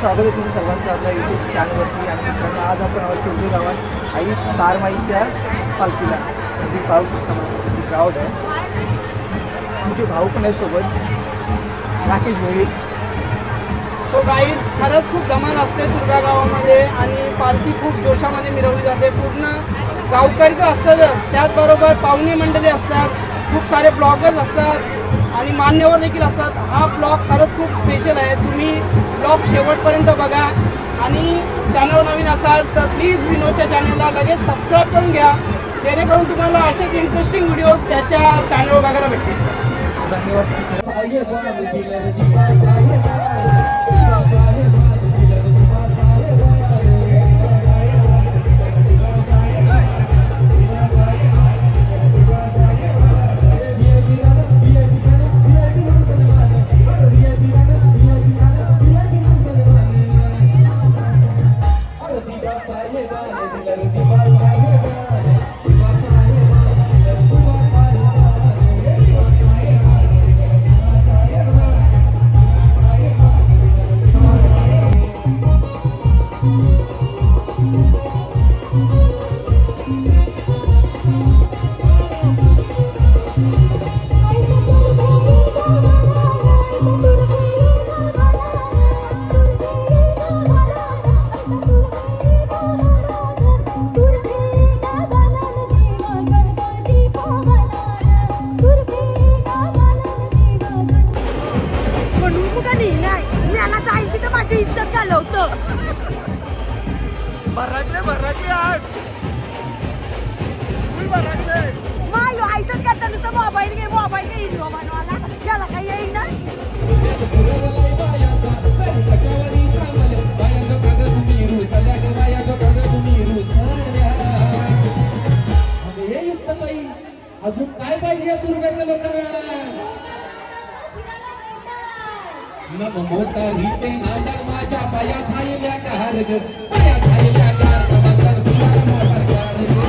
स्वागत आहे तुमचं सर्वांचं आपल्या यूट्यूब चॅनलवरती. आणि मित्रांनो आज आपण आहोत चिंचोली गावात आई सारमाईच्या पालखीला. तुम्ही पाहू शकता मला किती क्राऊड आहे. तुमचे भाऊ पण आहे सोबत, राकेश भाई. सो गाईज खरंच खूप धमाल असते दुर्गा गावामध्ये आणि पालखी खूप जोशामध्ये मिरवली जाते. पूर्ण गावकरी तर असतातच, त्याचबरोबर पाहुणे मंडळी असतात, खूप सारे ब्लॉगर्स असतात आणि मान्यवर देखील असतात. हा ब्लॉग खरंच खूप स्पेशल आहे. तुम्ही ब्लॉग शेवटपर्यंत बघा आणि चॅनल नवीन असाल तर प्लीज विनोदच्या चॅनलला लगेच सबस्क्राईब करून घ्या, जेणेकरून तुम्हाला असेच इंटरेस्टिंग व्हिडिओज त्याच्या चॅनलवर बघायला भेटतील. धन्यवाद. अजून काय पाहिजे या दुर्गाच्या लोकांना? नम मोठा हिचे नाटक माझ्या पाया झालेल्या कार ग, पाया झालेल्या कार कमाल तुला मोठा कार ग.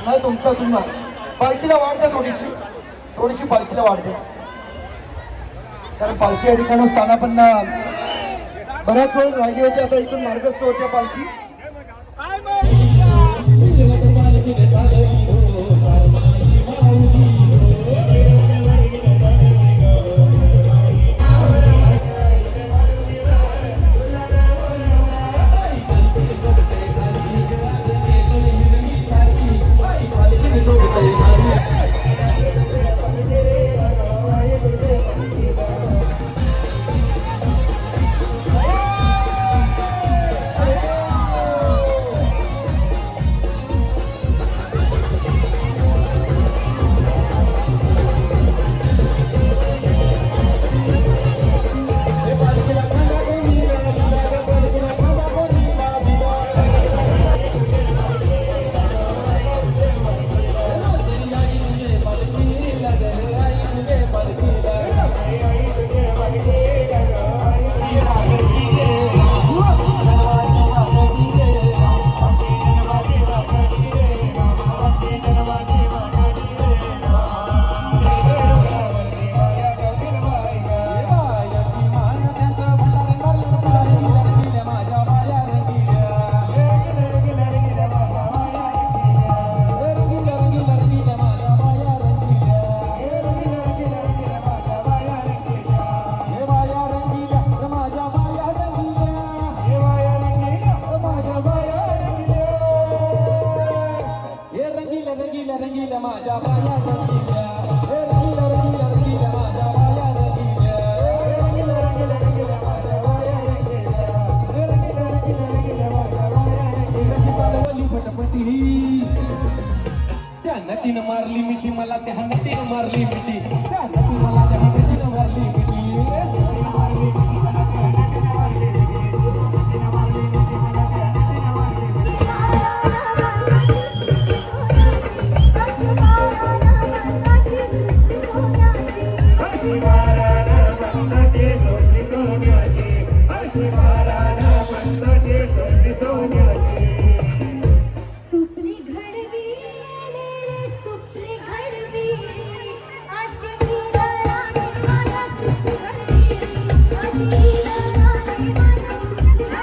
नाही तुमचा तुम्हाला पालखीला वाढते, थोडीशी पालखीला वाढते. कारण पालखी या ठिकाणी स्थानापन्न बऱ्याच वेळ राहिली होती. आता इथून मार्गस्थ होत्या पालखी. रंगील्या रंगील्या माझ्या बाया रंगील्या हे रंगील्या रंगील्या रंगील्या माझ्या बाया रंगील्या हे रंगील्या रंगील्या रंगील्या माझ्या बाया रंगील्या हे रंगील्या रंगील्या रंगील्या माझ्या बाया रंगील्या कशी चालवली फटफटी त्या नटीनं मारली मिठी मला त्या नटीनं मारली मिठी त्या नटी मला त्या नटीनं मारली मिठी सुपली घडवी रे सुपली घडवी आशिकी राणी मला सुपली घडवी आशिकी राणी मला सुपली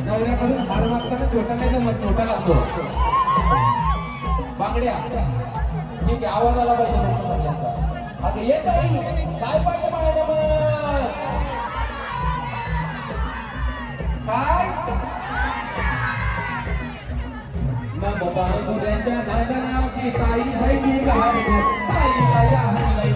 नवऱ्याकडून हार मागताना छोटा नाही जमत, मोठा लागतो. बांगड्या ठीक आहे, आवाज आला पाहिजे तुमचा सगळ्यांचा. आता येत आहे काय पाहिजे बांगड्या मग काय मग बांगड्यांच्या नादानाची ताई साईडी काय ताईला या हल्लाई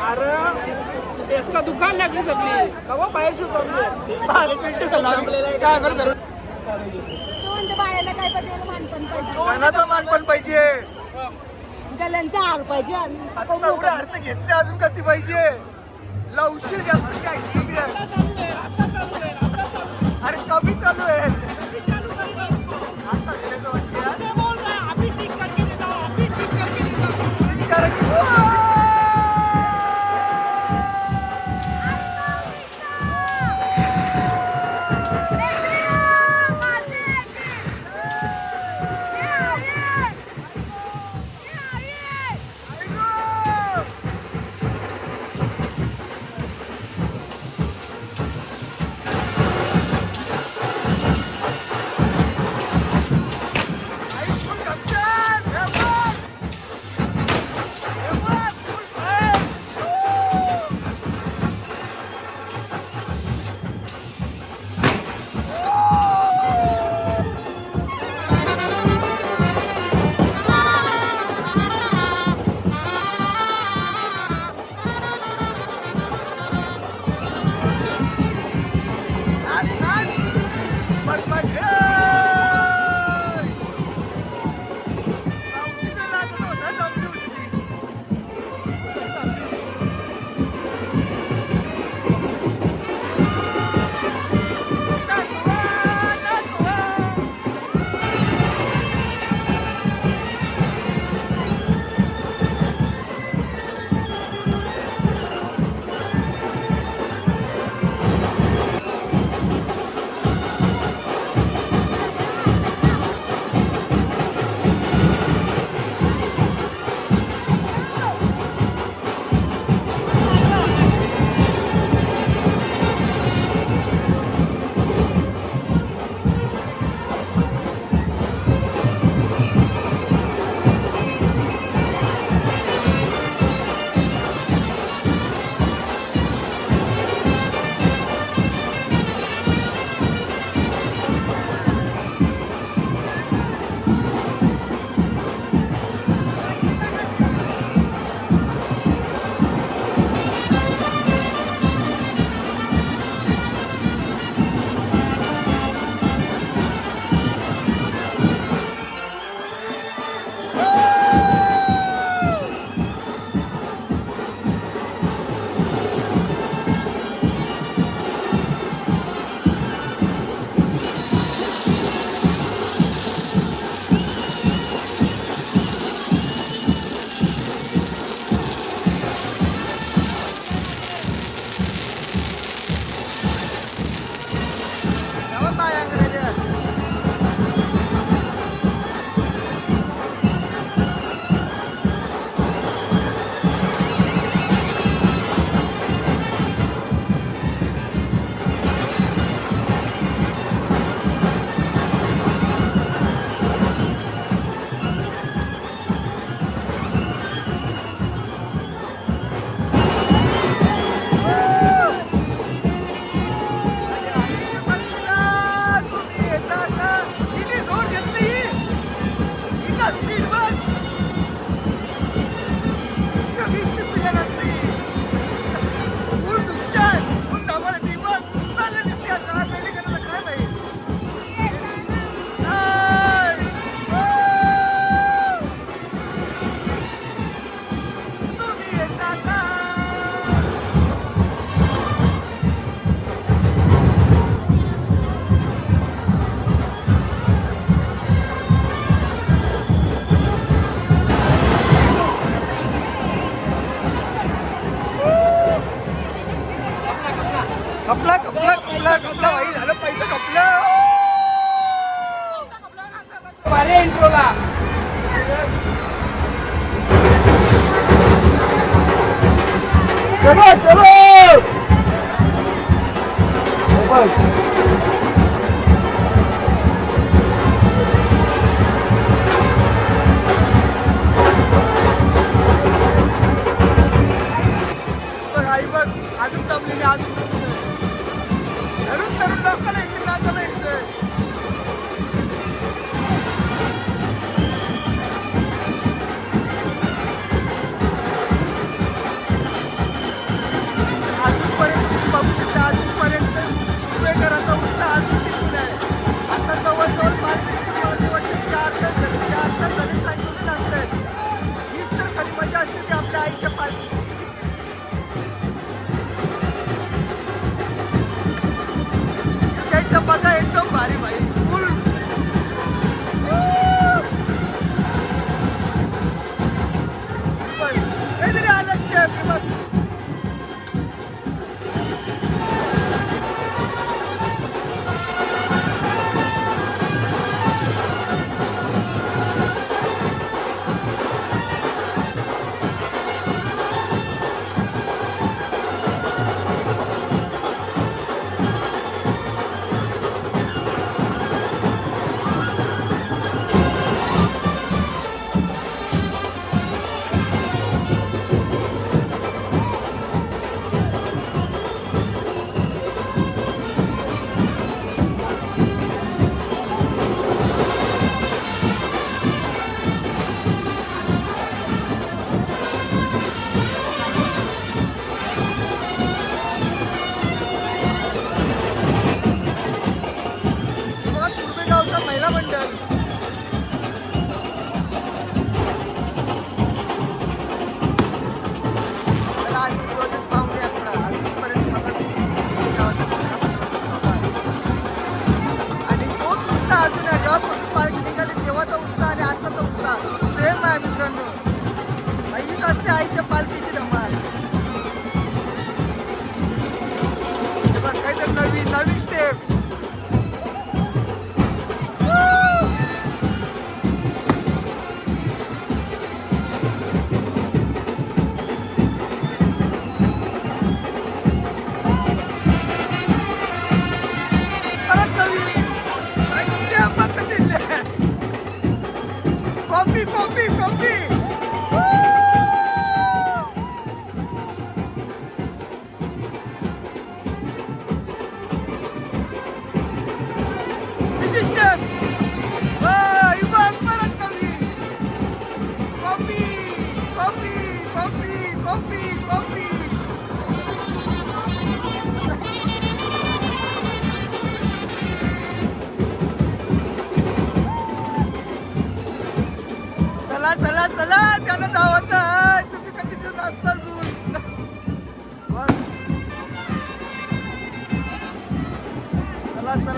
अरे डेस्का दुकान लागली सगळी कवा बाहेर शो चालू आहे 5 मिनिटं थांबलेलं आहे काय बरं धरून तू म्हणते बायाला काय पाहिजे मला मानपण पाहिजे कानाचा मान पण पाहिजे गल्यांचा हार पाहिजे आणि आता एवढे अर्थ घेतले अजून कधी पाहिजे लवशील जास्त काय अरे कमी चालू आहे आता गेल्याचं वाटतं कारण की- भाई झालं पैसा खपलं भारी इंट्रोला चलो चलो आई बघ अजून दमलेली अजून तरुण तरुण लोकांना इथे नाचायला येतोय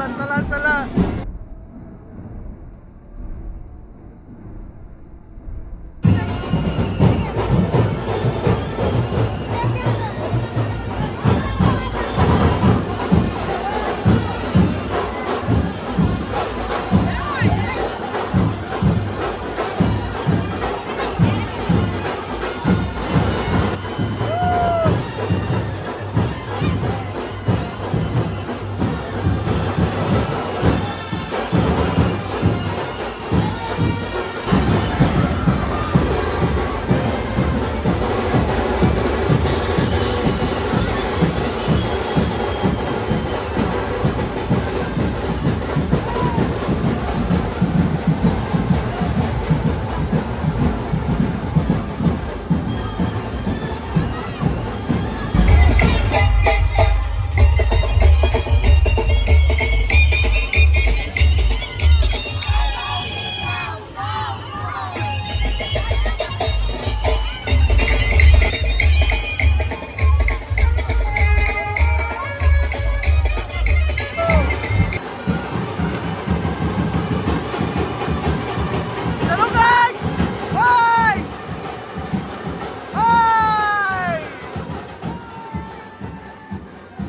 माणसाला